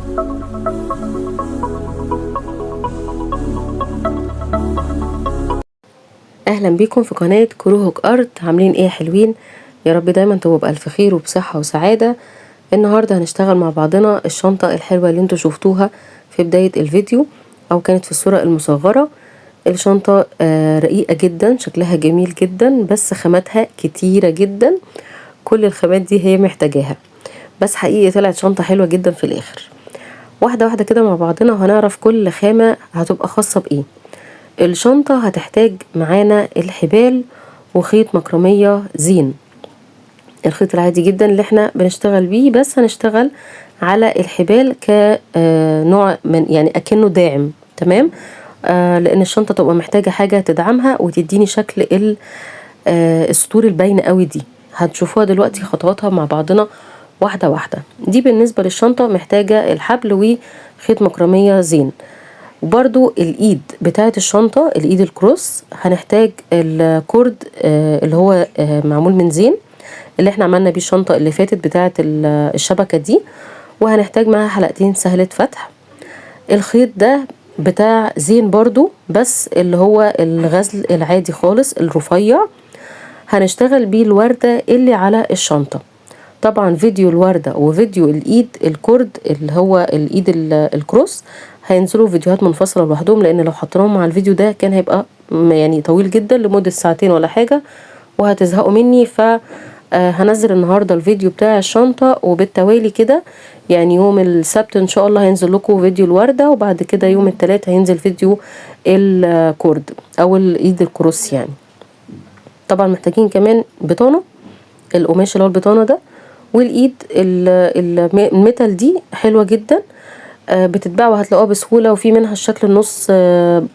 اهلا بيكم في قناة كروهك ارت. عاملين ايه يا حلوين؟ يا رب دايما تبقوا بألف خير وبصحة وسعادة. النهاردة هنشتغل مع بعضنا الشنطة الحلوة اللي انتوا شفتوها في بداية الفيديو او كانت في الصورة المصغرة. الشنطة رقيقة جدا، شكلها جميل جدا، بس خاماتها كتيرة جدا. كل الخامات دي هي محتاجاها، بس حقيقي طلعت شنطة حلوة جدا في الاخر. واحدة واحدة كده مع بعضنا وهنعرف كل خامة هتبقى خاصة بايه. الشنطة هتحتاج معانا الحبال وخيط مكرمية زين، الخيط العادي جدا اللي احنا بنشتغل بيه، بس هنشتغل على الحبال كنوع من يعني اكنه داعم. تمام. لان الشنطة تبقى محتاجة حاجة تدعمها وتديني شكل السطور الباينة قوي دي. هتشوفوها دلوقتي خطواتها مع بعضنا واحدة واحدة. دي بالنسبة للشنطة محتاجة الحبل وخيط مكرمية زين. وبرضو الايد بتاعة الشنطة، الايد الكروس، هنحتاج الكورد اللي هو معمول من زين، اللي احنا عملنا بيه الشنطة اللي فاتت بتاعة الشبكة دي. وهنحتاج معاها حلقتين سهلة فتح. الخيط ده بتاع زين برضو، بس اللي هو الغزل العادي خالص الرفيع. هنشتغل بيه الوردة اللي على الشنطة. طبعا فيديو الوردة وفيديو الايد الكورد اللي هو الايد الكروس هينزلوا فيديوهات منفصلة لوحدهم، لان لو حطيناهم مع الفيديو ده كان هيبقى يعني طويل جدا لمدة ساعتين ولا حاجة وهتزهقوا مني. هنزل النهاردة الفيديو بتاع الشنطة وبالتوالي كده، يعني يوم السبت ان شاء الله هينزل لكم فيديو الوردة، وبعد كده يوم التلات هينزل فيديو الكورد او الايد الكروس يعني. طبعا محتاجين كمان بطانة، القماش اللي هو البطانة ده، والايد الميتال دي حلوة جدا، بتتباع وهتلاقوها بسهولة. وفي منها الشكل النص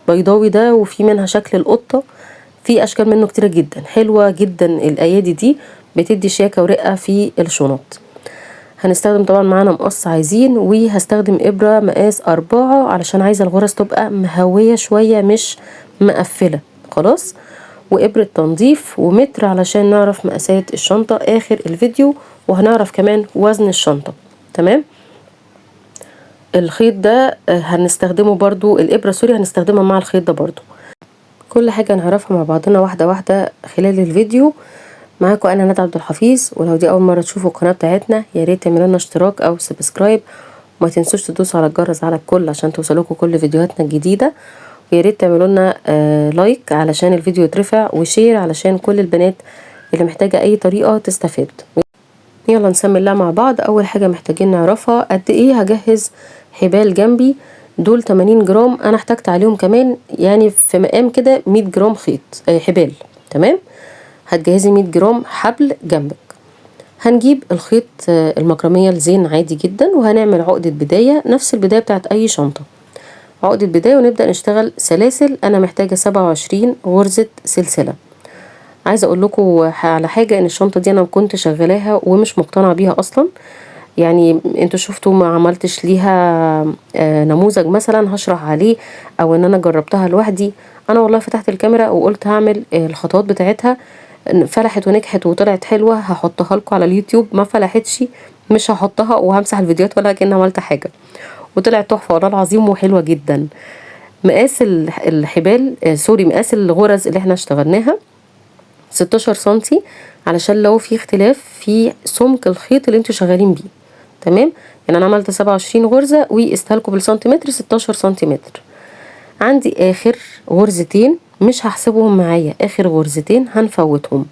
بيضاوي ده، وفي منها شكل القطة، في اشكال منه كتيرة جدا حلوة جدا. الايادي دي بتدي شياكة ورقة في الشنط. هنستخدم طبعا معانا مقص عايزين، وهستخدم ابرة مقاس 4 علشان عايزة الغرز تبقى مهوية شوية مش مقفلة خلاص. وابرة تنظيف ومتر علشان نعرف مقاسات الشنطة اخر الفيديو، وهنعرف كمان وزن الشنطة. تمام. الخيط ده هنستخدمه برضو، الابرة سوري هنستخدمها مع الخيط ده برضو. كل حاجة نعرفها مع بعضنا واحدة واحدة خلال الفيديو. معاكم انا ندى عبد الحفيظ، ولو دي اول مرة تشوفوا القناة بتاعتنا يا ريت تعملوا لنا اشتراك او سبسكرايب، وما تنسوش تدوسوا على الجرس على الكل عشان توصلكوا كل فيديوهاتنا الجديدة. ويا ريت تعملوا لنا لايك علشان الفيديو يترفع، وشير علشان كل البنات اللي محتاجة اي طريقة تستفاد. يلا نسمي الله مع بعض. اول حاجة محتاجين نعرفها قد ايه هجهز حبال جنبي. دول 80 جرام، انا احتاجت عليهم كمان يعني في مقام كده 100 جرام خيط حبال. تمام. هتجهزي 100 جرام حبل جنبك. هنجيب الخيط المكرمية الزين عادي جدا، وهنعمل عقدة بداية نفس البداية بتاعت اي شنطة، عقدة بداية، ونبدأ نشتغل سلاسل. انا محتاجة 27 غرزة سلسلة. عايزة اقول لكم على حاجة، ان الشنطة دي انا كنت شغلاها ومش مقتنعة بيها اصلا. يعني انتوا شفتوا ما عملتش ليها نموذج مثلا هشرح عليه، او ان انا جربتها لوحدي. انا والله فتحت الكاميرا وقلت هعمل الخطوات بتاعتها، فلحت ونجحت وطلعت حلوة. هحطها لكم على اليوتيوب. ما فلحتش مش هحطها وهمسح الفيديوهات ولا كأني عملت حاجة. وطلعت تحفة والله العظيم وحلوة جدا. مقاس الحبال سوري مقاس الغرز اللي احنا اشتغلناها 16 سنتي، علشان لو في اختلاف في سمك الخيط اللي انتوا شغالين بيه. تمام. يعني انا عملت 27 غرزة وقستها لكم بالسنتيمتر 16 سنتيمتر. عندي اخر غرزتين مش هحسبهم معايا، اخر غرزتين هنفوتهم،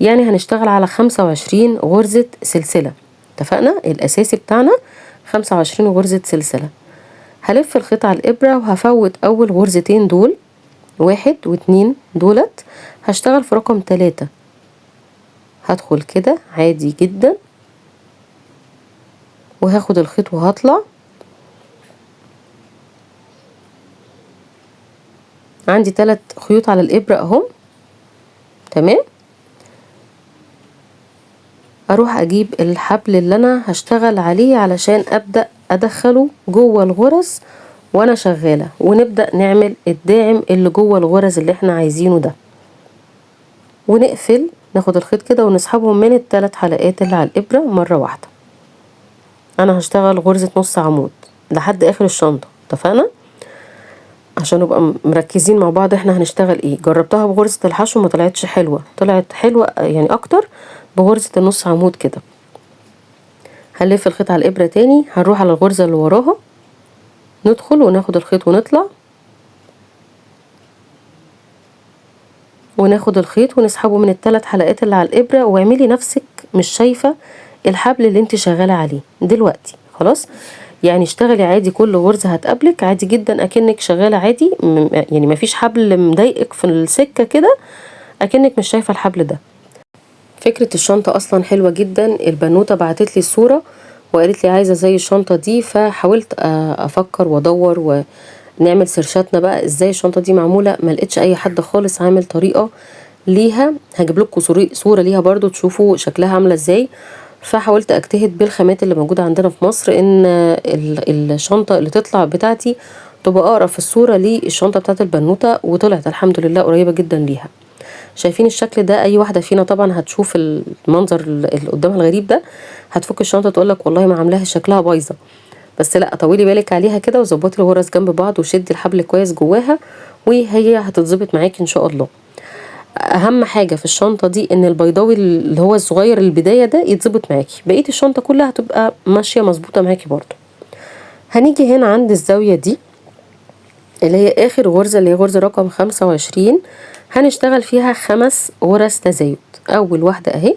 يعني هنشتغل على 25 غرزة سلسلة. اتفقنا الاساسي بتاعنا 25 غرزة سلسلة. هلف الخيط على الابرة وهفوت اول غرزتين دول، 1 و2 دولت. هشتغل في رقم 3. هدخل كده عادي جدا وهاخد الخيط وهطلع. عندي 3 خيوط على الابرة اهم. تمام. اروح اجيب الحبل اللي انا هشتغل عليه علشان ابدأ ادخله جوه الغرز وانا شغالة، ونبدأ نعمل الداعم اللي جوه الغرز اللي احنا عايزينه ده، ونقفل. ناخد الخيط كده ونسحبهم من ال3 حلقات اللي على الابرة مرة واحدة. انا هشتغل غرزة نص عمود لحد اخر الشنطة، اتفقنا؟ عشان نبقى مركزين مع بعض احنا هنشتغل ايه. جربتها بغرزة الحشو ما طلعتش حلوة، طلعت حلوة يعني اكتر بغرزة النص عمود كده. هنلف الخيط على الابرة تاني، هنروح على الغرزة اللي وراها، ندخل وناخد الخيط ونطلع، وناخد الخيط ونسحبه من ال3 حلقات اللي على الابرة، واعملي نفسك مش شايفة الحبل اللي انت شغالة عليه دلوقتي. خلاص، يعني اشتغلي عادي، كل غرزة هتقابلك عادي جدا اكنك شغالة عادي، يعني مفيش حبل مضايقك في السكة كده، اكنك مش شايفة الحبل ده. فكرة الشنطة اصلا حلوة جدا. البنوتة بعتت لي الصورة وقالت لي عايزة زي الشنطة دي، فحاولت افكر وادور ونعمل سيرشاتنا بقى ازاي الشنطة دي معمولة. ما لقيتش اي حد خالص عامل طريقة ليها. هجيب لكم صورة ليها برضو تشوفوا شكلها عاملة ازاي. فحاولت اجتهد بالخامات اللي موجودة عندنا في مصر ان الشنطة اللي تطلع بتاعتي تبقى اقرب في الصورة للشنطة بتاعت البنوتة، وطلعت الحمد لله قريبة جدا ليها. شايفين الشكل ده؟ اي واحدة فينا طبعا هتشوف المنظر اللي قدامها الغريب ده هتفك الشنطة تقولك والله ما عاملاها شكلها بايظة. بس لا، طولي بالك عليها كده وظبطي الغرز جنب بعض وشدي الحبل كويس جواها وهي هتتظبط معاكي ان شاء الله. اهم حاجة في الشنطة دي ان البيضاوي اللي هو الصغير البداية ده يتظبط معاكي، بقية الشنطة كلها هتبقى ماشية مظبوطة معاكي برضو. هنيجي هنا عند الزاوية دي اللي هي اخر غرزة، اللي هي غرزة رقم 25. هنشتغل فيها 5 غرز تزايد. اول واحدة اهي،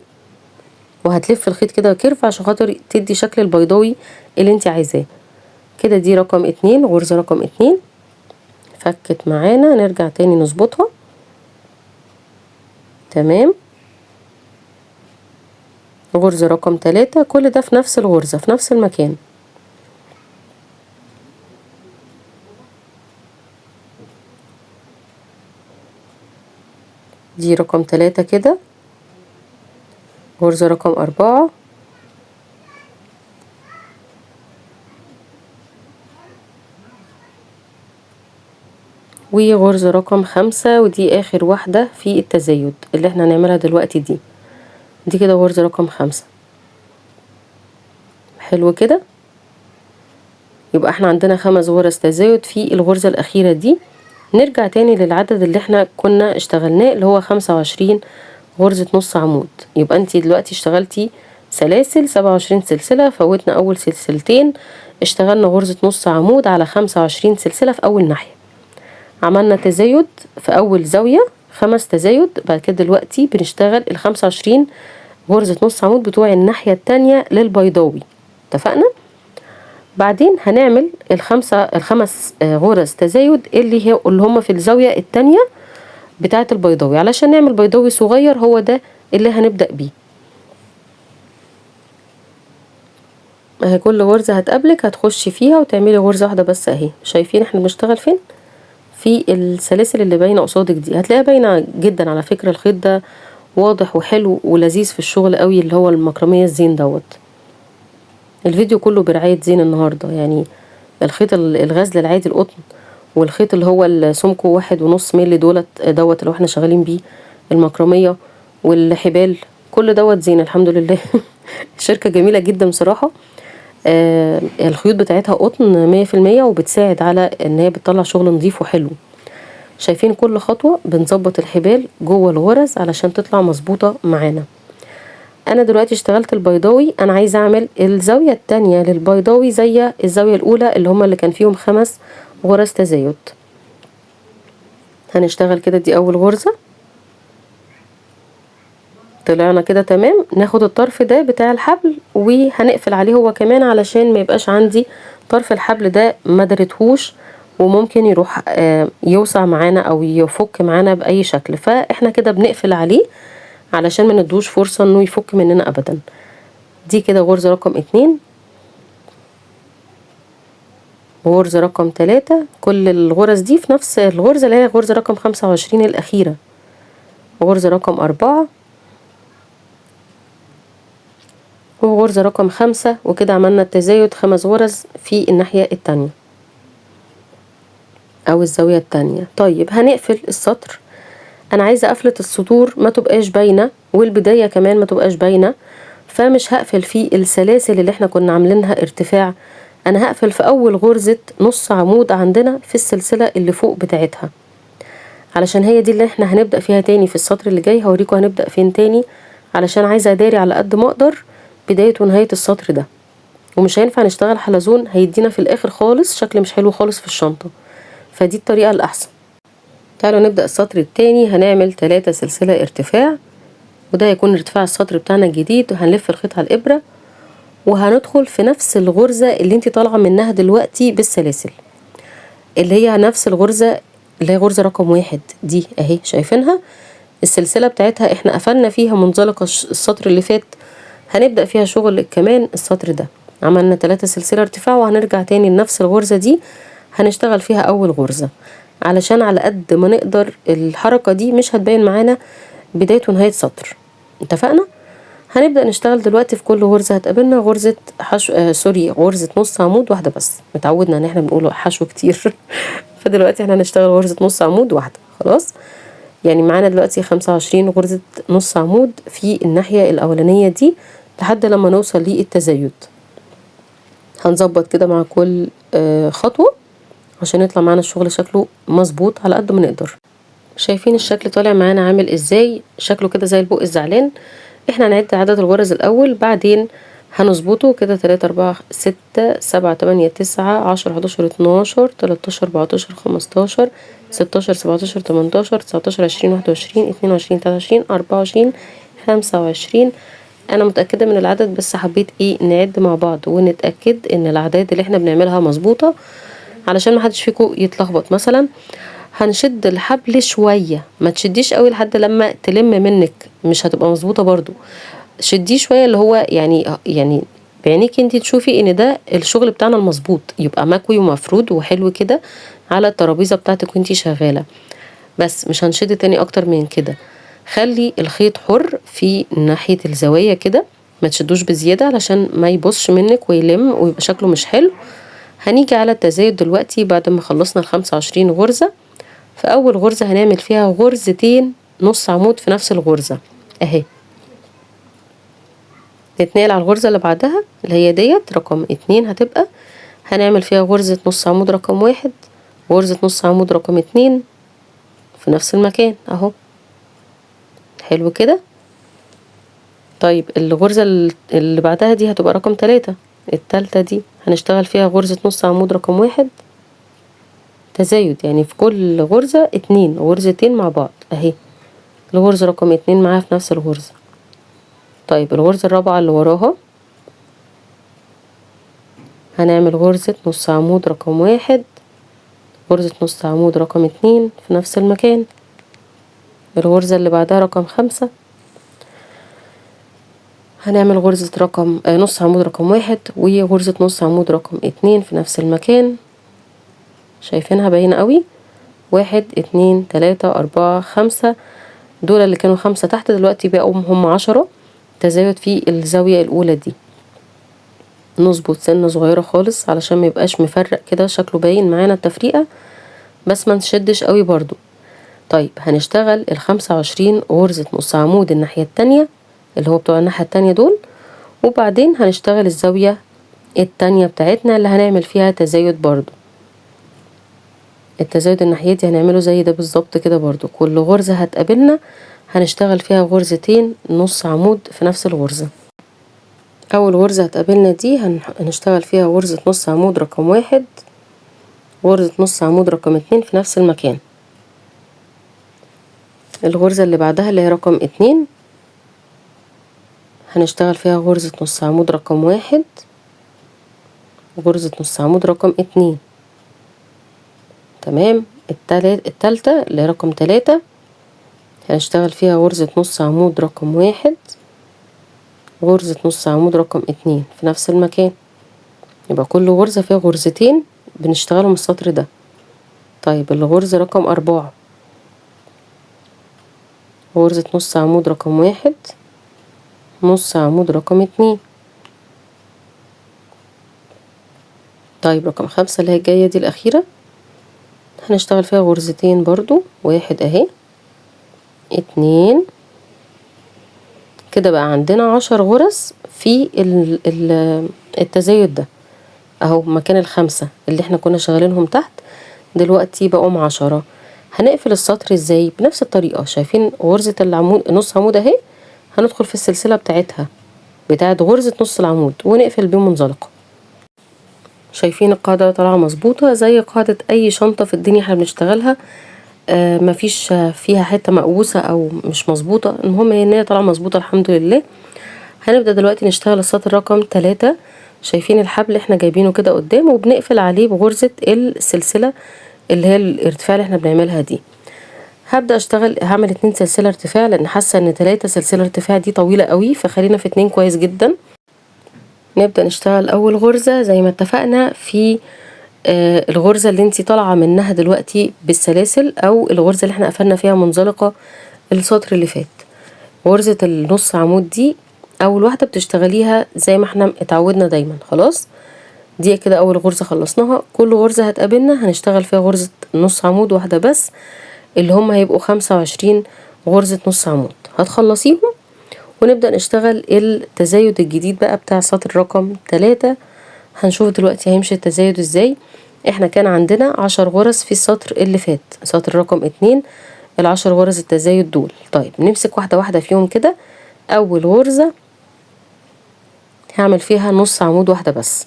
وهتلف الخيط كده كيرف عشان خاطر تدي شكل البيضاوي اللي انت عايزاه كده. دي رقم 2، غرزة رقم 2 فكت معانا، نرجع تاني نظبطها تمام. غرزة رقم 3، كل ده في نفس الغرزة في نفس المكان. دي رقم 3 كده. غرزة رقم 4، وغرزة رقم 5، ودي اخر واحدة في التزايد اللي احنا هنعملها دلوقتي. دي كده غرزة رقم 5. حلو كده، يبقى احنا عندنا 5 غرز تزايد في الغرزة الأخيرة دي. نرجع تاني للعدد اللي احنا كنا اشتغلناه اللي هو 25 غرزة نص عمود. يبقى انتي دلوقتي اشتغلتي سلاسل 27 سلسلة، فوتنا أول سلسلتين، اشتغلنا غرزة نص عمود على 25 سلسلة في أول ناحية، عملنا تزايد في أول زاوية 5 تزايد. بعد كده دلوقتي بنشتغل ال25 غرزة نص عمود بتوع الناحية التانية للبيضاوي، اتفقنا؟ بعدين هنعمل الخمس غرز تزايد اللي هم في الزاوية التانية بتاعة البيضاوي، علشان نعمل بيضاوي صغير هو ده اللي هنبدأ بيه. اهي كل غرزة هتقابلك هتخشي فيها وتعملي غرزة واحدة بس. اهي شايفين احنا بنشتغل فين؟ في السلاسل اللي باينة قصادك دي، هتلاقيها باينة جدا على فكرة. الخيط ده واضح وحلو ولذيذ في الشغل قوي، اللي هو المكرمية الزين دوت. الفيديو كله برعاية زين النهاردة، يعني الخيط الغزل العادي القطن، والخيط اللي هو السمكه 1.5 مللي دوت اللي احنا شغالين بيه المكرمية، والحبال، كل دوت زين الحمد لله. شركة جميلة جدا بصراحة. الخيوط بتاعتها قطن 100%، وبتساعد على ان هي بتطلع شغل نظيف وحلو. شايفين كل خطوة بنظبط الحبال جوه الغرز علشان تطلع مظبوطة معانا. انا دلوقتي اشتغلت البيضاوي، انا عايزة اعمل الزاوية التانية للبيضاوي زي الزاوية الاولى اللي هما اللي كان فيهم 5 غرز تزايد. هنشتغل كده، دي اول غرزة، طلعنا كده تمام. ناخد الطرف ده بتاع الحبل وهنقفل عليه هو كمان علشان ما يبقاش عندي طرف الحبل ده ما درتهوش وممكن يروح يوسع معانا او يفك معانا باي شكل. فاحنا كده بنقفل عليه علشان ما ندوش فرصة انه يفك مننا ابدا. دي كده غرزة رقم 2، غرزة رقم 3. كل الغرز دي في نفس الغرزة اللي هي غرزة رقم 25 الأخيرة. غرزة رقم 4 وغرزة رقم 5، وكده عملنا التزايد 5 غرز في الناحية التانية أو الزاوية التانية. طيب هنقفل السطر. أنا عايزة قفلة السطور ما تبقاش باينة والبداية كمان ما تبقاش باينة، فمش هقفل فيه السلاسل اللي احنا كنا عاملينها ارتفاع، انا هقفل في اول غرزة نص عمود عندنا في السلسلة اللي فوق بتاعتها، علشان هي دي اللي احنا هنبدأ فيها تاني في السطر اللي جاي. هوريكم هنبدأ فين تاني، علشان عايزة اداري على قد ما اقدر بداية ونهاية السطر ده، ومش هينفع نشتغل حلزون، هيدينا في الاخر خالص شكل مش حلو خالص في الشنطة، فدي الطريقة الاحسن. تعالوا نبدأ السطر التاني. هنعمل 3 سلسلة ارتفاع، وده هيكون ارتفاع السطر بتاعنا الجديد، وهنلف الخيط على الابرة وهندخل في نفس الغرزة اللي انت طالعة منها دلوقتي بالسلاسل، اللي هي نفس الغرزة اللي هي غرزة رقم 1 دي اهي، شايفينها السلسلة بتاعتها احنا قفلنا فيها منزلقة السطر اللي فات، هنبدأ فيها شغل كمان السطر ده. عملنا 3 سلسلة ارتفاع وهنرجع تاني لنفس الغرزة دي، هنشتغل فيها اول غرزة، علشان على قد ما نقدر الحركة دي مش هتبين معانا بداية ونهاية سطر. اتفقنا؟ هنبدأ نشتغل دلوقتي في كل غرزة هتقابلنا غرزة حشو غرزة نص عمود واحدة بس، متعودنا ان احنا بنقول حشو كتير فدلوقتي احنا هنشتغل غرزة نص عمود واحدة خلاص. يعني معانا دلوقتي 25 غرزة نص عمود في الناحية الأولانية دي لحد لما نوصل للتزايد. هنظبط كده مع كل خطوة عشان يطلع معانا الشغل شكله مظبوط على قد ما نقدر. شايفين الشكل طالع معانا عامل ازاي؟ شكله كده زي البق الزعلان. احنا هنعد عدد الغرز الأول، بعدين هنظبطه كده 3 4 6 7 8 9 10 11 12 13 14 15 16 17 18 19 20 21 22 23 24 25. انا متأكدة من العدد، بس حبيت نعد مع بعض ونتأكد ان الاعداد اللي احنا بنعملها مظبوطة علشان محدش فيكم يتلخبط. مثلا هنشد الحبل شوية، ما تشديش قوي لحد لما تلم منك، مش هتبقى مظبوطة برضو. شديه شوية اللي هو يعني بعينيك انتي تشوفي ان ده الشغل بتاعنا المظبوط، يبقى مكوي ومفرود وحلو كده على الترابيزة بتاعتك وانتي شغالة. بس مش هنشد تاني اكتر من كده. خلي الخيط حر في ناحية الزوايا كده، ما تشدوش بزيادة علشان ما يبصش منك ويلم ويبقى شكله مش حلو. هنيجي على التزايد دلوقتي بعد ما خلصنا 25 غرزة. في اول غرزة هنعمل فيها غرزتين نص عمود في نفس الغرزة اهي، نتنقل على الغرزة اللي بعدها اللي هي ديت رقم 2، هتبقى هنعمل فيها غرزة نص عمود رقم 1، غرزة نص عمود رقم 2 في نفس المكان اهو، حلو كده. طيب الغرزة اللي بعدها دي هتبقى رقم 3، التالتة دي هنشتغل فيها غرزة نص عمود رقم 1 تزايد، يعني في كل غرزة 2 غرزتين مع بعض اهي، الغرزة رقم 2 معاها في نفس الغرزة. طيب الغرزة الرابعة اللي وراها هنعمل غرزة نص عمود رقم 1، غرزة نص عمود رقم 2 في نفس المكان. الغرزة اللي بعدها رقم 5 هنعمل غرزة رقم نص عمود رقم 1 وغرزة نص عمود رقم 2 في نفس المكان. شايفينها باينة قوي، 1 2 3 4 5، دول اللي كانوا 5 تحت دلوقتي بقوا هم 10 تزايد في الزاوية الأولى دي. نظبط سنة صغيرة خالص علشان ما يبقاش مفرق كده، شكله باين معانا التفريقة، بس ما نشدش قوي برضو. طيب هنشتغل 25 غرزة نص عمود الناحية التانية اللي هو بتوع الناحية التانية دول، وبعدين هنشتغل الزاوية التانية بتاعتنا اللي هنعمل فيها تزايد برضو. التزايد الناحية دي هنعمله زي ده بالظبط كده برضو، كل غرزة هتقابلنا هنشتغل فيها غرزتين نص عمود في نفس الغرزة. اول غرزة هتقابلنا دي هنشتغل فيها غرزة نص عمود رقم 1، غرزة نص عمود رقم 2 في نفس المكان. الغرزة اللي بعدها اللي هي رقم 2 هنشتغل فيها غرزة نص عمود رقم 1، غرزة نص عمود رقم 2. تمام. التالتة اللي هي رقم 3 هنشتغل فيها غرزة نص عمود رقم 1، غرزة نص عمود رقم 2 في نفس المكان. يبقى كل غرزة فيها غرزتين بنشتغلهم السطر ده. طيب الغرزة رقم 4 غرزة نص عمود رقم 1، نص عمود رقم 2. طيب رقم 5 اللي هي الجاية دي الأخيرة هنشتغل فيها غرزتين برضو، 1 اهي، 2 كده بقى عندنا 10 غرز في التزايد ده اهو، مكان الخمسة اللي احنا كنا شغالينهم تحت دلوقتي بقوا 10. هنقفل السطر ازاي؟ بنفس الطريقة. شايفين غرزة العمود نص عمود اهي، هندخل في السلسلة بتاعتها بتاعت غرزة نص العمود ونقفل بمنزلقة. شايفين القاعدة طالعة مظبوطة زي قاعدة اي شنطة في الدنيا احنا بنشتغلها. مفيش فيها حتة مقوسة او مش مظبوطة، المهم ان هي طالعة مظبوطة الحمد لله. هنبدأ دلوقتي نشتغل السطر رقم 3. شايفين الحبل احنا جايبينه كده قدام وبنقفل عليه بغرزة السلسلة اللي هي الارتفاع اللي احنا بنعملها دي. هبدأ اشتغل، هعمل 2 سلسلة ارتفاع لان حاسة ان 3 سلسلة ارتفاع دي طويلة قوي، فخلينا في 2 كويس جدا. نبدأ نشتغل اول غرزة زي ما اتفقنا في الغرزة اللي انتي طالعة منها دلوقتي بالسلاسل، او الغرزة اللي احنا قفلنا فيها منزلقة السطر اللي فات. غرزة النص عمود دي اول واحدة بتشتغليها زي ما احنا اتعودنا دايما. خلاص دي كده اول غرزة خلصناها. كل غرزة هتقابلنا هنشتغل فيها غرزة نص عمود واحدة بس، اللي هم هيبقوا 25 غرزة نص عمود. هتخلصيهم ونبدأ نشتغل التزايد الجديد بقى بتاع سطر رقم 3. هنشوف دلوقتي هيمشي التزايد ازاي. احنا كان عندنا 10 غرز في السطر اللي فات، سطر رقم 2، ال10 غرز التزايد دول. طيب نمسك واحدة واحدة فيهم كده. اول غرزة هعمل فيها نص عمود واحدة بس،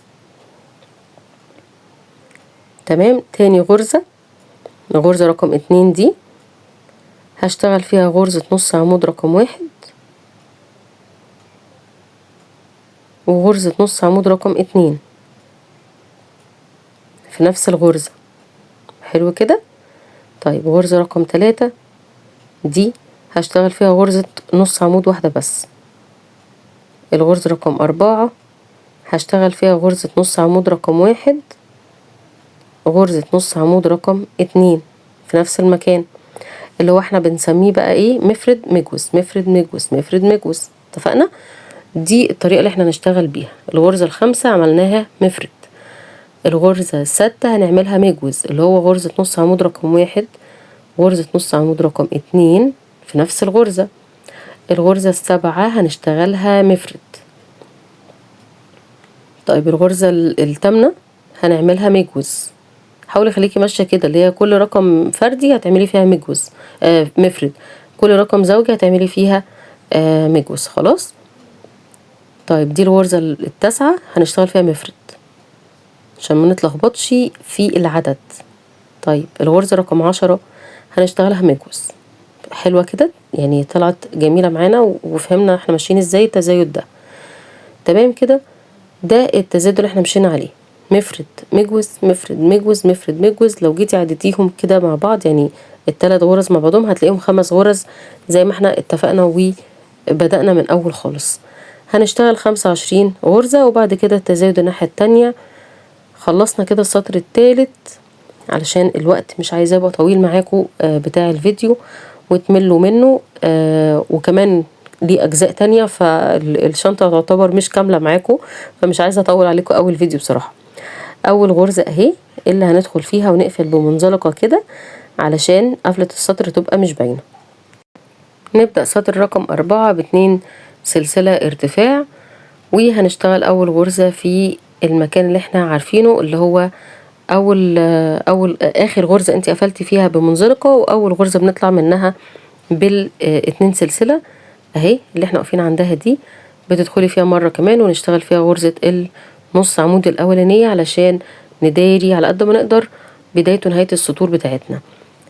تمام. تاني غرزة، الغرزة رقم 2 دي هشتغل فيها غرزة نص عمود رقم 1 وغرزة نص عمود رقم 2 في نفس الغرزة. حلو كده. طيب غرزة رقم 3 دي هشتغل فيها غرزة نص عمود واحدة بس. الغرزة رقم 4 هشتغل فيها غرزة نص عمود رقم 1 وغرزة نص عمود رقم 2 في نفس المكان، اللي هو احنا بنسميه بقى ايه، مفرد مجوز مفرد مجوز مفرد مجوز. اتفقنا؟ دي الطريقة اللي احنا نشتغل بيها. الغرزة ال5 عملناها مفرد، الغرزة ال6 هنعملها مجوز، اللي هو غرزة نص عمود رقم 1 غرزة نص عمود رقم 2 في نفس الغرزة. الغرزة ال7 هنشتغلها مفرد. طيب الغرزة الثامنة هنعملها مجوز. حاولي خليكي ماشية كده، اللي هي كل رقم فردي هتعملي فيها مجوز مفرد، كل رقم زوجي هتعملي فيها مجوز. خلاص. طيب دي الغرزة ال9 هنشتغل فيها مفرد عشان ما نتلخبطش في العدد. طيب الغرزة رقم 10 هنشتغلها مجوز. حلوة كده، يعني طلعت جميلة معانا وفهمنا احنا ماشيين ازاي التزايد ده. تمام كده. ده التزايد اللي احنا مشينا عليه، مفرد مجوز مفرد مجوز مفرد مجوز. لو جيتي عدتيهم كده مع بعض، يعني ال3 غرز مع بعضهم هتلاقيهم 5 غرز زي ما احنا اتفقنا وبدأنا من اول خالص. هنشتغل 25 غرزة وبعد كده التزايد الناحية التانية. خلصنا كده السطر الثالث. علشان الوقت مش عايزاه يبقى طويل معاكم بتاع الفيديو وتملوا منه، وكمان ليه اجزاء تانية، فالشنطة تعتبر مش كاملة معاكم، فمش عايزة اطول عليكم اول فيديو بصراحة. اول غرزة اهي اللي هندخل فيها ونقفل بمنزلقة كده علشان قفلة السطر تبقى مش باينة. نبدأ سطر رقم 4 ب2 سلسلة ارتفاع، وهنشتغل اول غرزة في المكان اللي احنا عارفينه، اللي هو اخر غرزة انت قفلتي فيها بمنزلقة، واول غرزة بنطلع منها بال2 سلسلة اهي اللي احنا واقفين عندها دي. بتدخلي فيها مرة كمان ونشتغل فيها غرزة النص عمود الاولانية علشان نداري على قد ما نقدر بداية ونهاية السطور بتاعتنا.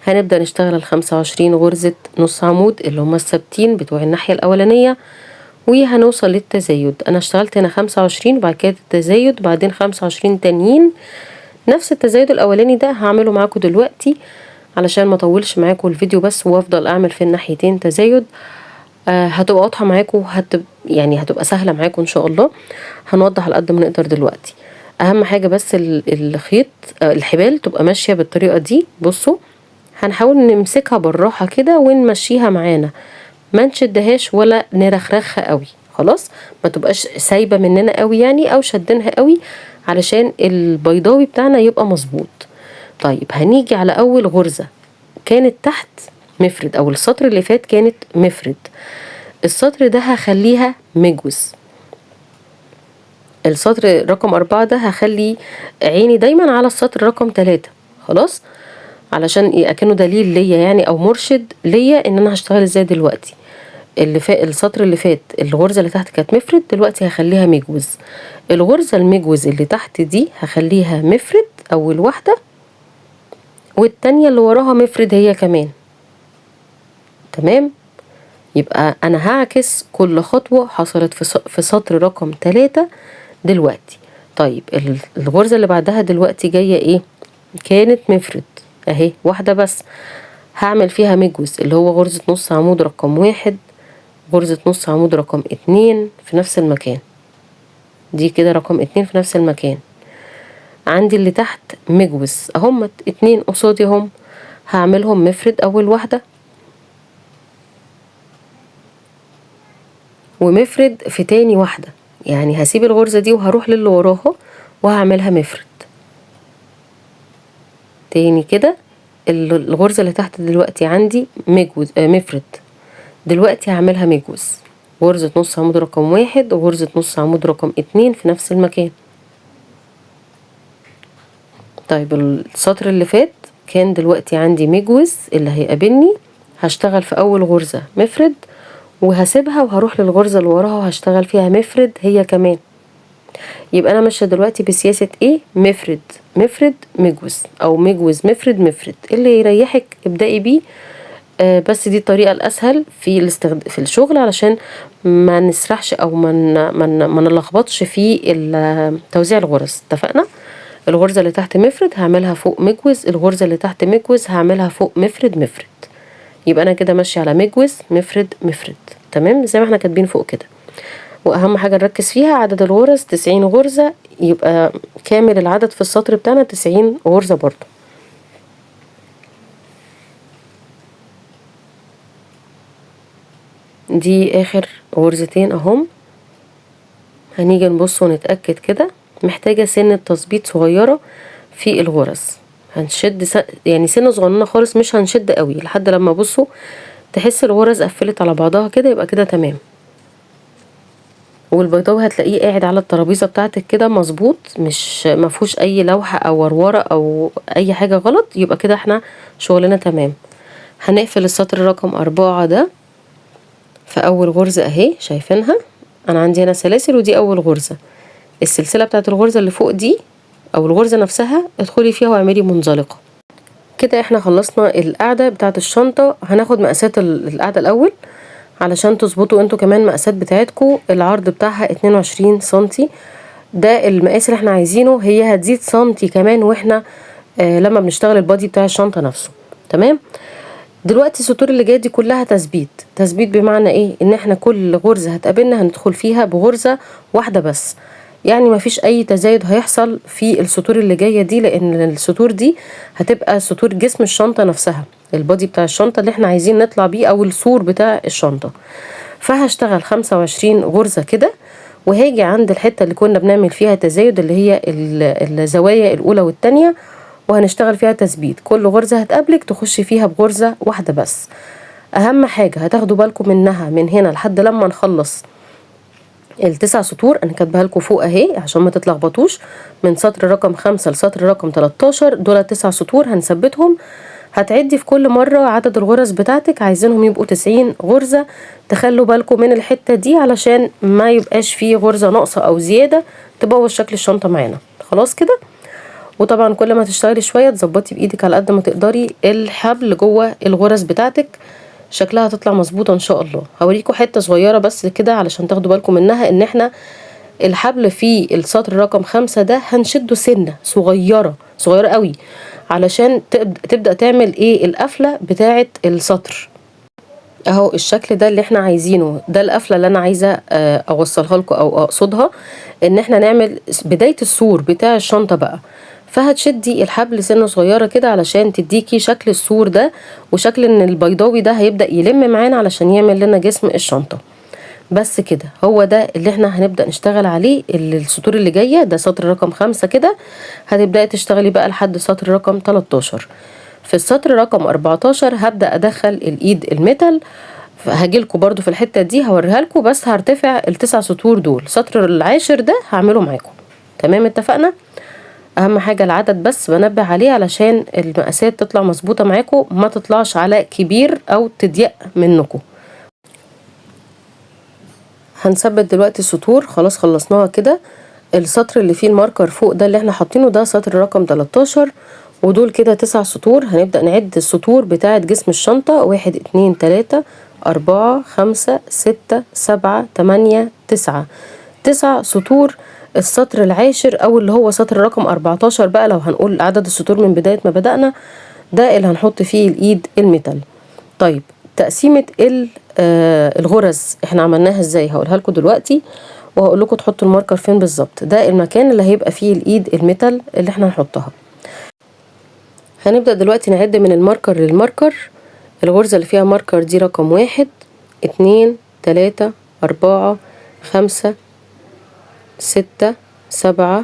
هنبدأ نشتغل ال25 غرزة نص عمود اللي هما الثابتين بتوع الناحية الاولانية، وهنوصل للتزايد. انا اشتغلت هنا 25 وبعد كده التزايد بعدين 25 تانيين. نفس التزايد الاولاني ده هعمله معاكم دلوقتي علشان ما اطولش معاكم الفيديو بس وافضل اعمل في الناحيتين تزايد. هتبقى واضحه معاكم، يعني هتبقى سهله معاكم ان شاء الله. هنوضح على قد ما نقدر دلوقتي. اهم حاجه بس الخيط الحبال تبقى ماشيه بالطريقه دي. بصوا هنحاول نمسكها بالراحه كده ونمشيها معانا، ما نشدهاش ولا نرخرخها قوي. خلاص ما تبقاش سايبه مننا قوي يعني، او شدنها قوي علشان البيضاوي بتاعنا يبقى مظبوط. طيب هنيجي على اول غرزة كانت تحت مفرد، او السطر اللي فات كانت مفرد، السطر ده هخليها مجوز. السطر رقم 4 ده هخلي عيني دايما على السطر رقم 3. خلاص، علشان اكنه دليل ليا يعني او مرشد ليا ان انا هشتغل ازاي دلوقتي. السطر اللي فات الغرزة اللي تحت كانت مفرد، دلوقتي هخليها مجوز. الغرزة المجوز اللي تحت دي هخليها مفرد اول واحدة، والتانية اللي وراها مفرد هي كمان. تمام، يبقى انا هعكس كل خطوة حصلت في سطر رقم 3 دلوقتي. طيب الغرزة اللي بعدها دلوقتي جاية ايه؟ كانت مفرد اهي واحدة بس، هعمل فيها مجوز اللي هو غرزة نص عمود رقم 1، غرزة نص عمود رقم 2 في نفس المكان، دي كده رقم 2 في نفس المكان. عندي اللي تحت مجوز اهم 2 قصادي هم، هعملهم مفرد اول واحدة ومفرد في تاني واحدة، يعني هسيب الغرزة دي وهروح للي وراها وهعملها مفرد تاني كده. الغرزة اللي تحت دلوقتي عندي مجوز مفرد، دلوقتي هعملها مجوز، غرزة نص عمود رقم 1 وغرزة نص عمود رقم 2 في نفس المكان. طيب السطر اللي فات كان دلوقتي عندي مجوز اللي هيقابلني، هشتغل في اول غرزة مفرد وهسيبها وهروح للغرزة اللي وراها وهشتغل فيها مفرد هي كمان. يبقى انا ماشيه دلوقتي بسياسه ايه؟ مفرد مفرد مجوز، او مجوز مفرد مفرد، اللي يريحك ابدأي بيه. بس دي الطريقه الاسهل في الشغل، علشان ما نسرحش او ما نلخبطش في توزيع الغرز. اتفقنا؟ الغرزه اللي تحت مفرد هعملها فوق مجوز، الغرزه اللي تحت مجوز هعملها فوق مفرد مفرد. يبقى انا كده ماشيه على مجوز مفرد مفرد، تمام زي ما احنا كاتبين فوق كده. واهم حاجة نركز فيها عدد الغرز 90 غرزة، يبقى كامل العدد في السطر بتاعنا 90 غرزة برضو. دي اخر غرزتين اهم، هنيجي نبص ونتأكد كده. محتاجة سنة تظبيط صغيرة في الغرز، هنشد يعني سنة صغننة خالص، مش هنشد قوي لحد لما بصوا تحس الغرز قفلت على بعضها كده، يبقى كده تمام. والبيضاوي هتلاقيه قاعد على الترابيزه بتاعتك كده مظبوط، مش مفهوش اي لوحه او ورورة او اي حاجه غلط، يبقى كده احنا شغلنا تمام. هنقفل السطر رقم 4 ده في اول غرزه اهي، شايفينها؟ انا عندي هنا سلاسل ودي اول غرزه، السلسله بتاعت الغرزه اللي فوق دي او الغرزه نفسها ادخلي فيها واعملي منزلقه. كده احنا خلصنا القاعده بتاعت الشنطه. هناخد مقاسات القاعده الاول علشان تظبطوا انتوا كمان مقاسات بتاعتكم. العرض بتاعها 22 سنتي، ده المقاس اللي احنا عايزينه. هي هتزيد سنتي كمان واحنا لما بنشتغل البادي بتاع الشنطة نفسه. تمام. دلوقتي السطور اللي جايه دي كلها تثبيت. تثبيت بمعنى ايه؟ ان احنا كل غرزة هتقابلنا هندخل فيها بغرزة واحدة بس، يعني مفيش اي تزايد هيحصل في السطور اللي جايه دي، لان السطور دي هتبقى سطور جسم الشنطة نفسها، البادي بتاع الشنطة اللي احنا عايزين نطلع بيه او السور بتاع الشنطة. فهشتغل 25 غرزة كده، وهاجي عند الحتة اللي كنا بنعمل فيها تزايد اللي هي الزوايا الاولى والتانية، وهنشتغل فيها تثبيت. كل غرزة هتقابلك تخش فيها بغرزة واحدة بس. اهم حاجة هتاخدوا بالكم منها من هنا لحد لما نخلص ال9 سطور، انا كاتبها لكم فوق اهي عشان ما تتلخبطوش، من سطر رقم 5 لسطر رقم 13 دول 9 سطور هنثبتهم. هتعدي في كل مرة عدد الغرز بتاعتك، عايزينهم يبقوا 90 غرزة. تخلوا بالكم من الحتة دي علشان ما يبقاش فيه غرزة ناقصة او زيادة تبوظ شكل الشنطة معانا. خلاص كده. وطبعا كل ما تشتغلي شوية تظبطي بايدك على قد ما تقدري الحبل جوه الغرز بتاعتك، شكلها هتطلع مظبوطه ان شاء الله. هوريكم حته صغيره بس كده علشان تاخدوا بالكم منها، ان احنا الحبل في السطر رقم 5 ده هنشده سنه صغيره صغيره قوي علشان تبدا تعمل ايه القفله بتاعه السطر. اهو الشكل ده اللي احنا عايزينه، ده القفله اللي انا عايزه اوصلها لكم او اقصدها، ان احنا نعمل بدايه السور بتاع الشنطه بقى. فهتشدي الحبل سنه صغيره كده علشان تديكي شكل السور ده، وشكل ان البيضاوي ده هيبدا يلم معانا علشان يعمل لنا جسم الشنطه. بس كده هو ده اللي احنا هنبدا نشتغل عليه. السطور اللي جايه ده سطر رقم 5 كده، هتبداي تشتغلي بقى لحد سطر رقم 13. في السطر رقم 14 هبدا ادخل الايد الميتال هاجيلكوا برضو في الحتة دي هوريها لكم، بس هرتفع ال9 سطور دول. سطر العاشر ده هعمله معاكم. تمام اتفقنا. اهم حاجة العدد بس بنبه عليه علشان المقاسات تطلع مظبوطة معاكم، ما تطلعش على كبير او تضيق منكم. هنثبت دلوقتي السطور. خلاص خلصناها كده. السطر اللي فيه الماركر فوق ده اللي احنا حاطينه ده سطر رقم 13، ودول كده 9 سطور. هنبدأ نعد السطور بتاعة جسم الشنطة: 1 2 3 4 5 6 7 8 9. 9 سطور. السطر العاشر او اللي هو سطر رقم 14 بقى، لو هنقول عدد السطور من بداية ما بدأنا، ده اللي هنحط فيه الايد الميتال. طيب تقسيمة الغرز احنا عملناها ازاي هقولها لكم دلوقتي، وهقول لكم تحطوا الماركر فين بالظبط. ده المكان اللي هيبقى فيه الايد الميتال اللي احنا هنحطها. هنبدأ دلوقتي نعد من الماركر للماركر. الغرزة اللي فيها ماركر دي رقم 1 2 3 4 5 6 7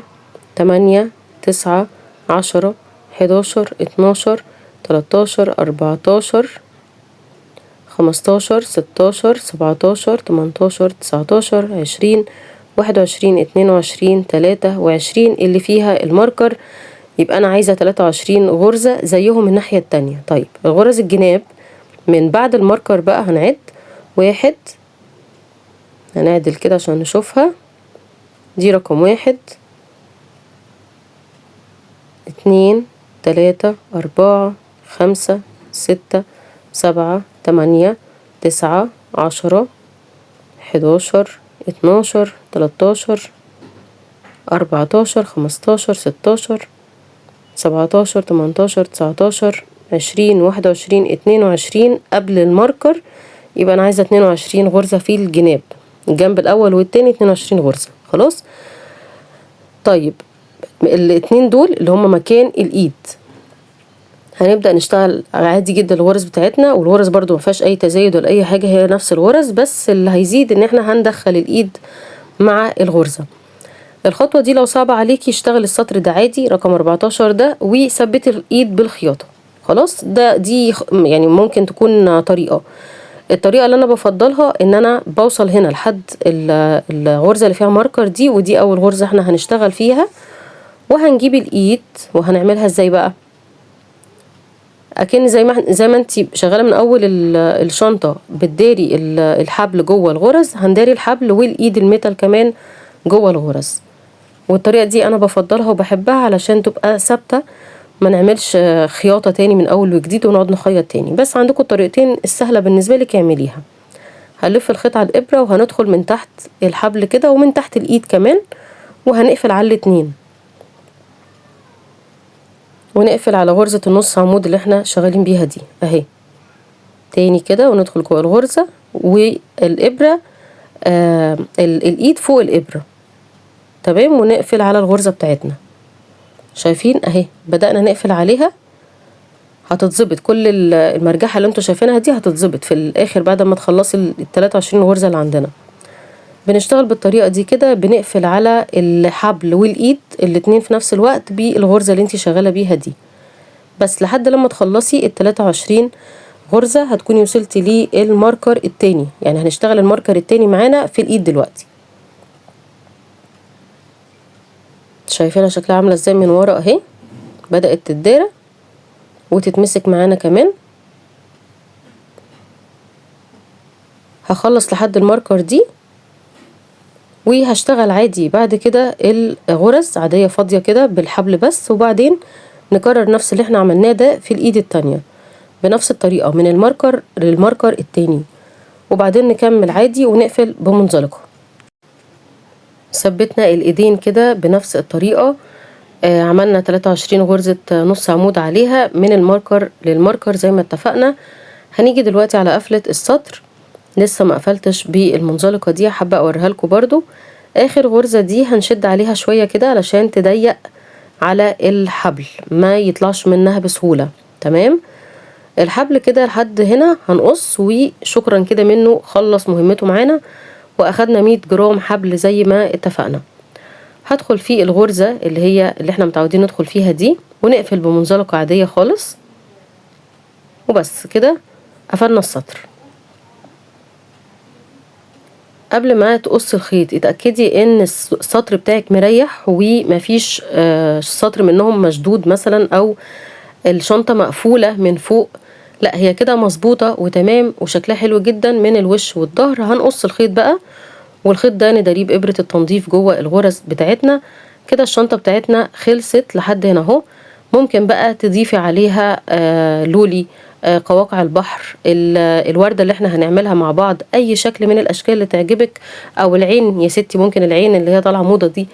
8 9 10 11 12 13 14 15 16 17 18 19 20 21 22 23 اللي فيها الماركر. يبقى انا عايزة 23 غرزة زيهم الناحية التانية. طيب الغرز الجناب من بعد الماركر بقى هنعد: 1، هنعدل كده عشان نشوفها، دي رقم 1 2 3 4 5 6 7 8 9 10 11 12 13 14 15 16 17 18 19 20 21 22 قبل الماركر. يبقى انا عايزة 22 غرزة في الجناب، الجنب الاول والتاني 22 غرزة. خلاص. طيب الاتنين دول اللي هم مكان الايد، هنبدأ نشتغل عادي جدا الغرز بتاعتنا، والغرز برضو ما فيهاش اي تزايد ولا اي حاجة، هي نفس الغرز، بس اللي هيزيد ان احنا هندخل الايد مع الغرزة. الخطوة دي لو صعبة عليكي اشتغل السطر ده عادي رقم 14 ده وثبت الايد بالخياطة. خلاص. دي يعني ممكن تكون طريقة. الطريقة اللي انا بفضلها ان انا بوصل هنا لحد الغرزة اللي فيها ماركر دي، ودي اول غرزة احنا هنشتغل فيها، وهنجيب الايد وهنعملها ازاي بقى. اكن زي ما انت شغاله من اول الشنطه بتداري الحبل جوه الغرز، هنداري الحبل والايد الميتال كمان جوه الغرز. والطريقه دي انا بفضلها وبحبها علشان تبقى ثابته، ما نعملش خياطه تاني من اول وجديد ونقعد نخيط تاني. بس عندكم الطريقتين السهله بالنسبه لك اعمليها. هنلف الخيط على الابره وهندخل من تحت الحبل كده ومن تحت الايد كمان، وهنقفل على الاتنين، ونقفل على غرزة النص عمود اللي احنا شغالين بيها دي اهي. تاني كده وندخل جوه الغرزة والابرة الايد فوق الابرة. تمام. ونقفل على الغرزة بتاعتنا. شايفين اهي بدأنا نقفل عليها. هتتظبط كل المرجحة اللي انتوا شايفينها دي هتتظبط في الاخر بعد ما تخلصي ال23 غرزة اللي عندنا. بنشتغل بالطريقة دي كده، بنقفل على الحبل والايد الاتنين في نفس الوقت بالغرزة اللي انتي شغالة بيها دي، بس لحد لما تخلصي ال23 غرزة هتكوني وصلتي للماركر التاني. يعني هنشتغل الماركر التاني معانا في الايد دلوقتي. شايفينها شكلها عاملة ازاي من ورا اهي، بدأت تتدارى وتتمسك معانا كمان. هخلص لحد الماركر دي وهشتغل عادي بعد كده الغرز عادية فاضية كده بالحبل بس، وبعدين نكرر نفس اللي احنا عملناه ده في الايد التانية بنفس الطريقة من الماركر للماركر التاني، وبعدين نكمل عادي ونقفل بمنزلقة. ثبتنا الايدين كده بنفس الطريقة. عملنا 23 غرزة نص عمود عليها من الماركر للماركر زي ما اتفقنا. هنيجي دلوقتي على قفلة السطر، لسه ما قفلتش بالمنزلقة دي، حابة اوريها لكم برضو. اخر غرزة دي هنشد عليها شوية كده علشان تضيق على الحبل ما يطلعش منها بسهولة. تمام. الحبل كده لحد هنا هنقص وشكرا كده منه خلص مهمته معانا، واخدنا 100 جرام حبل زي ما اتفقنا. هدخل في الغرزة اللي احنا متعودين ندخل فيها دي، ونقفل بمنزلقة عادية خالص، وبس كده قفلنا السطر. قبل ما تقص الخيط اتأكدي ان السطر بتاعك مريح ومفيش سطر منهم مشدود مثلا او الشنطة مقفولة من فوق. لا، هي كده مظبوطة وتمام وشكلها حلو جدا من الوش والظهر. هنقص الخيط بقى، والخيط ده نداريه بإبرة التنظيف جوه الغرز بتاعتنا. كده الشنطة بتاعتنا خلصت لحد هنا اهو. ممكن بقى تضيفي عليها لولي، قواقع البحر، الوردة اللي احنا هنعملها مع بعض، اي شكل من الاشكال اللي تعجبك، او العين يا ستي، ممكن العين اللي هي طالعة موضة دي.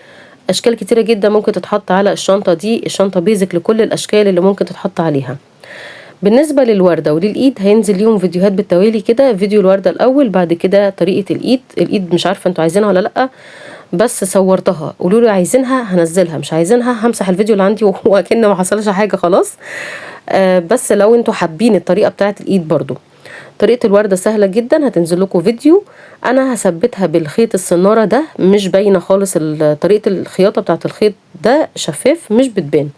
اشكال كتيرة جدا ممكن تتحط على الشنطة دي. الشنطة بيزك لكل الاشكال اللي ممكن تتحط عليها. بالنسبة للوردة وللإيد هينزل ليهم فيديوهات بالتوالي كده. فيديو الوردة الأول، بعد كده طريقة الإيد مش عارفة انتوا عايزينها ولا لأ، بس صورتها. قولولي عايزينها هنزلها، مش عايزينها همسح الفيديو اللي عندي وكأنه ما حصلش حاجة خلاص. بس لو انتوا حابين الطريقة بتاعت الإيد برضو. طريقة الوردة سهلة جدا، هتنزل لكم فيديو. انا هثبتها بالخيط السنارة ده، مش باينة خالص طريقة الخياطة بتاعت الخيط ده شفاف مش بتبان.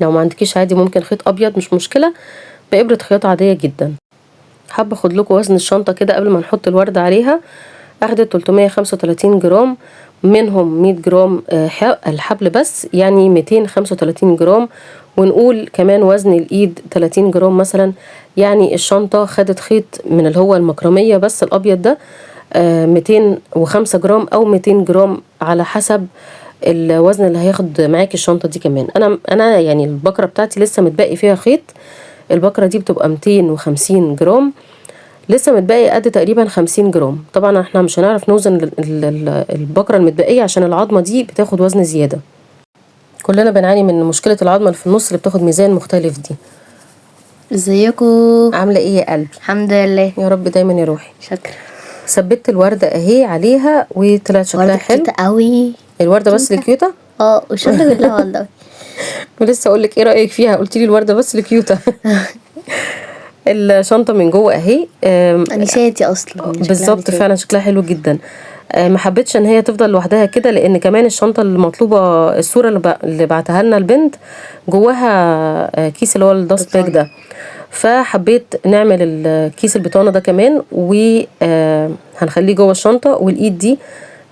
لو ما عندكيش عادي ممكن خيط ابيض مش مشكلة، بإبرة خياطة عادية جدا. حابة اخد لكم وزن الشنطة كده قبل ما نحط الوردة عليها. اخدت 335 جرام، منهم 100 جرام الحبل بس، يعني 235 جرام. ونقول كمان وزن الايد 30 جرام مثلا. يعني الشنطة خدت خيط من اللي هو المكرمية بس الابيض ده 205 جرام او 200 جرام على حسب الوزن اللي هياخد معاكي الشنطة دي. كمان انا يعني البكرة بتاعتي لسه متبقي فيها خيط. البكرة دي بتبقى 250 جرام، لسه متبقي قد تقريبا 50 جرام. طبعا احنا مش هنعرف نوزن البكرة المتبقية عشان العظمة دي بتاخد وزن زيادة. كلنا بنعاني من مشكلة العظمة اللي في النص اللي بتاخد ميزان مختلف دي. ازيكم؟ عاملة ايه يا قلبي؟ الحمد لله. يا رب دايما يا روحي. شكرا. ثبت الوردة اهي عليها وطلعت شكلها حلو. وردة قوي. الوردة بس الكيوتة. والشنطة كلها والله. ولسه اقول لك ايه رأيك فيها، قلت لي الوردة بس الكيوتة. الشنطة من جوه اهي. انساتي اصلا بالظبط، فعلا شكلها حلو جدا. ما حبيتش ان هي تفضل لوحدها كده، لان كمان الشنطه المطلوبه الصوره اللي بعتها لنا البنت جواها كيس اللي هو الداست باك ده. فحبيت نعمل الكيس البطانه ده كمان، وهنخليه جوه الشنطه. والايد دي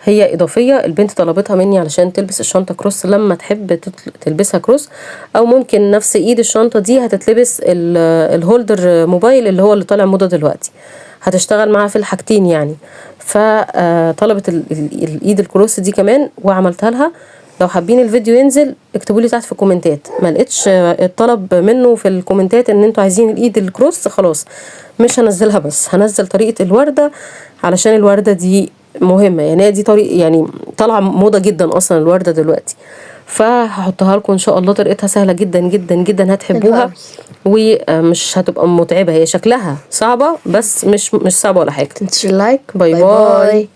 هي اضافيه، البنت طلبتها مني علشان تلبس الشنطه كروس لما تحب تلبسها كروس. او ممكن نفس ايد الشنطه دي هتتلبس الهولدر موبايل اللي هو اللي طالع موضه دلوقتي، هتشتغل معاها في الحاجتين يعني. فطلبت الايد الكروس دي كمان وعملتها لها. لو حابين الفيديو ينزل اكتبوا لي تحت في الكومنتات. ما لقيتش الطلب منه في الكومنتات ان انتوا عايزين الايد الكروس، خلاص مش هنزلها، بس هنزل طريقة الوردة علشان الوردة دي مهمة. يعني دي طريقة يعني طالعة موضة جدا اصلا الوردة دلوقتي. فهحطها لكم ان شاء الله. طريقتها سهلة جدا جدا جدا، هتحبوها ومش هتبقى متعبة. هي شكلها صعبة بس مش صعبة ولا حاجة. تنسوا اللايك. باي باي.